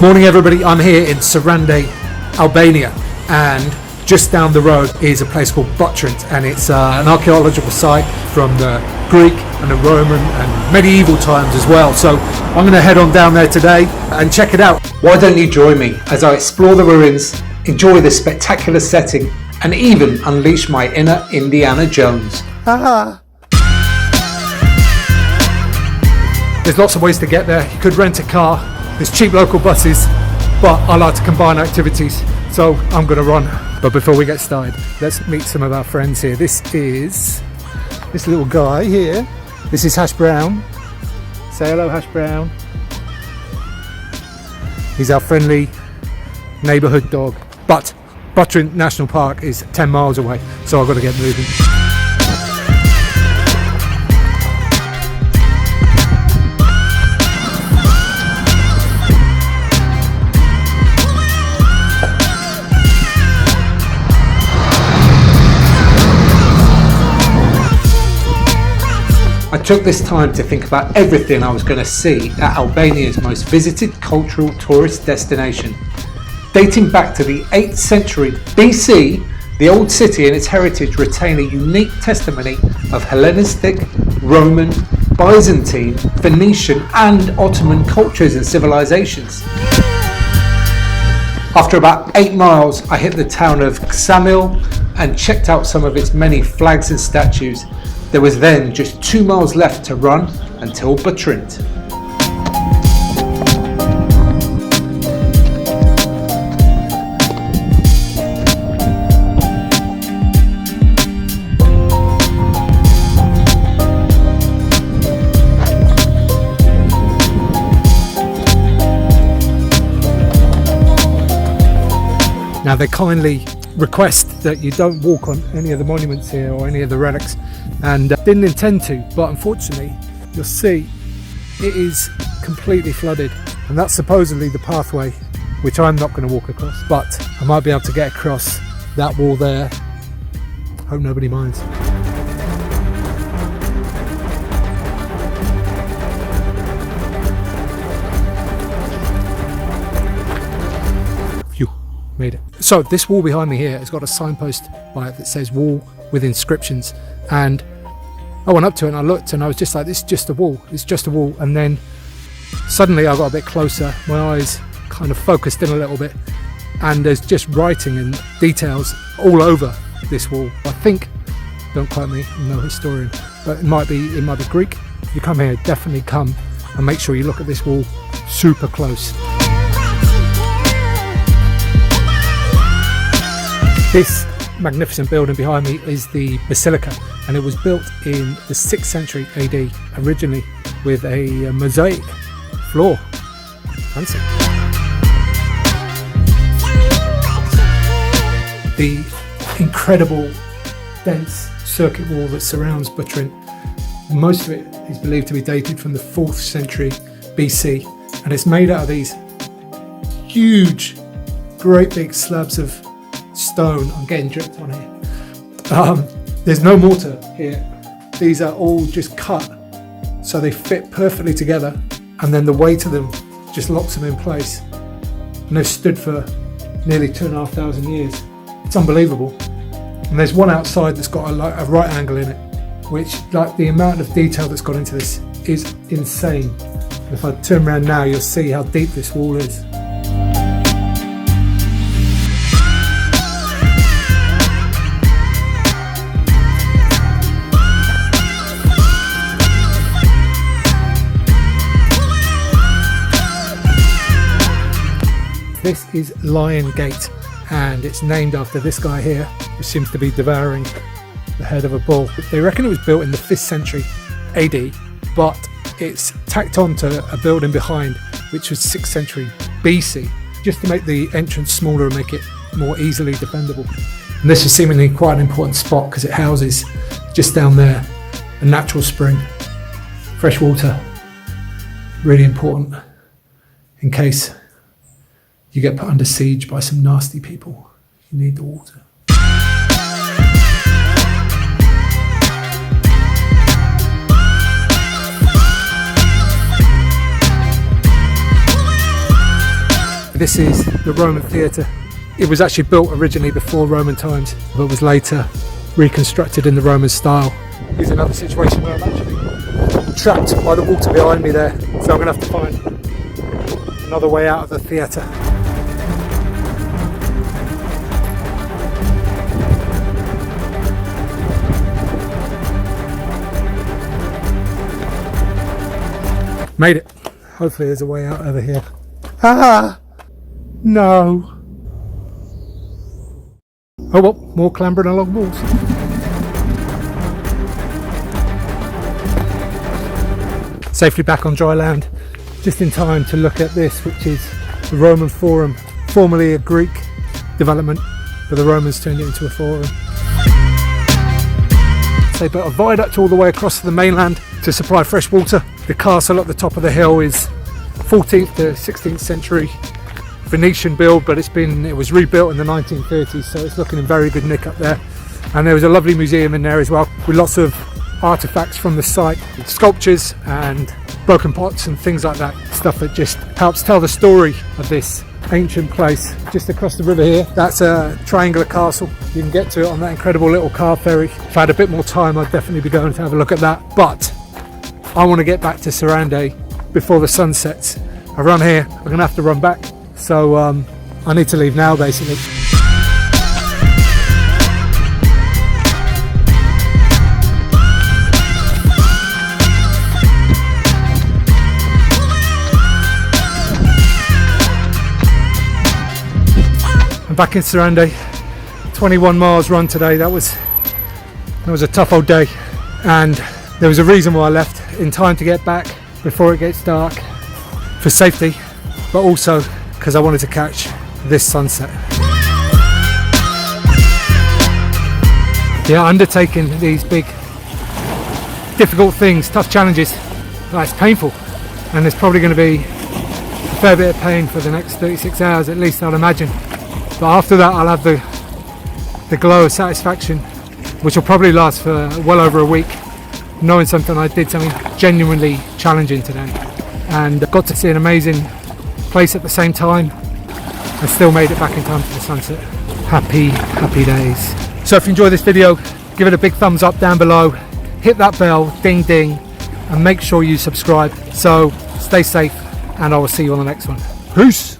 Morning everybody, I'm here in Sarande, Albania, and just down the road is a place called Butrint, and it's an archaeological site from the Greek and the Roman and medieval times as well. So I'm going to head on down there today and check it out. Why don't you join me as I explore the ruins, enjoy this spectacular setting, and even unleash my inner Indiana Jones. There's lots of ways to get there. You could rent a car. There's cheap local buses, but I like to combine activities, so I'm going to run. But before we get started, let's meet some of our friends here. This is this little guy here. This is Hash Brown. Say hello, Hash Brown. He's our friendly neighbourhood dog. But Butrint National Park is 10 miles away, so I've got to get moving. I took this time to think about everything I was going to see at Albania's most visited cultural tourist destination. Dating back to the 8th century BC, the old city and its heritage retain a unique testimony of Hellenistic, Roman, Byzantine, Venetian and Ottoman cultures and civilisations. After about 8 miles, I hit the town of Ksamil and checked out some of its many flags and statues. There was then just 2 miles left to run until Butrint. Now they kindly request that you don't walk on any of the monuments here or any of the relics, and didn't intend to, but unfortunately you'll see it is completely flooded, and that's supposedly the pathway which I'm not going to walk across, but I might be able to get across that wall there. Hope nobody minds. Phew, made it. So this wall behind me here has got a signpost by it that says wall with inscriptions, and I went up to it and I looked and I was just like, this is just a wall, it's just a wall. And then suddenly I got a bit closer, my eyes kind of focused in a little bit, and there's just writing and details all over this wall. I think, don't quote me, I'm no historian, but it might be Greek. If you come here, definitely come and make sure you look at this wall super close. This magnificent building behind me is the Basilica, and it was built in the 6th century AD, originally with a mosaic floor. Fancy. The incredible dense circuit wall that surrounds Butrint, most of it is believed to be dated from the 4th century BC, and it's made out of these huge, great big slabs of stone. I'm getting dripped on here. There's no mortar here. These are all just cut so they fit perfectly together, and then the weight of them just locks them in place, and they've stood for nearly 2,500 years. It's unbelievable. And there's one outside that's got a right angle in it, which, like, the amount of detail that's gone into this is insane. And if I turn around now, you'll see how deep this wall is. This is Lion Gate, and it's named after this guy here, who seems to be devouring the head of a bull. They reckon it was built in the 5th century AD, but it's tacked on to a building behind, which was 6th century BC, just to make the entrance smaller and make it more easily defendable. And this is seemingly quite an important spot because it houses, just down there, a natural spring. Fresh water, really important in case you get put under siege by some nasty people. You need the water. This is the Roman theatre. It was actually built originally before Roman times, but was later reconstructed in the Roman style. Here's another situation where I'm actually trapped by the water behind me there, so I'm going to have to find another way out of the theatre. Made it. Hopefully there's a way out over here. Ah! No. Oh well, more clambering along walls. Safely back on dry land, just in time to look at this, which is the Roman Forum, formerly a Greek development, but the Romans turned it into a forum. They built a viaduct all the way across to the mainland to supply fresh water. The castle at the top of the hill is 14th to 16th century Venetian build, but it was rebuilt in the 1930s, so it's looking in very good nick up there. And there was a lovely museum in there as well, with lots of artifacts from the site, sculptures and broken pots and things like that, stuff that just helps tell the story of this ancient place. Just across the river here, that's a triangular castle. You can get to it on that incredible little car ferry. If I had a bit more time, I'd definitely be going to have a look at that, but I want to get back to Sarande before the sun sets. I run here, I'm gonna have to run back, so I need to leave now basically. I'm back in Sarande. 21 miles run today. That was a tough old day, and there was a reason why I left in time to get back before it gets dark, for safety, but also because I wanted to catch this sunset. Yeah, undertaking these big, difficult things, tough challenges, it's painful, and there's probably going to be a fair bit of pain for the next 36 hours at least, I'd imagine. But after that, I'll have the glow of satisfaction, which will probably last for well over a week, knowing I did something genuinely challenging today, and got to see an amazing place at the same time, and still made it back in time for the sunset. Happy days. So if you enjoyed this video, give it a big thumbs up down below, hit that bell, ding ding, and make sure you subscribe. So stay safe, and I will see you on the next one. Peace.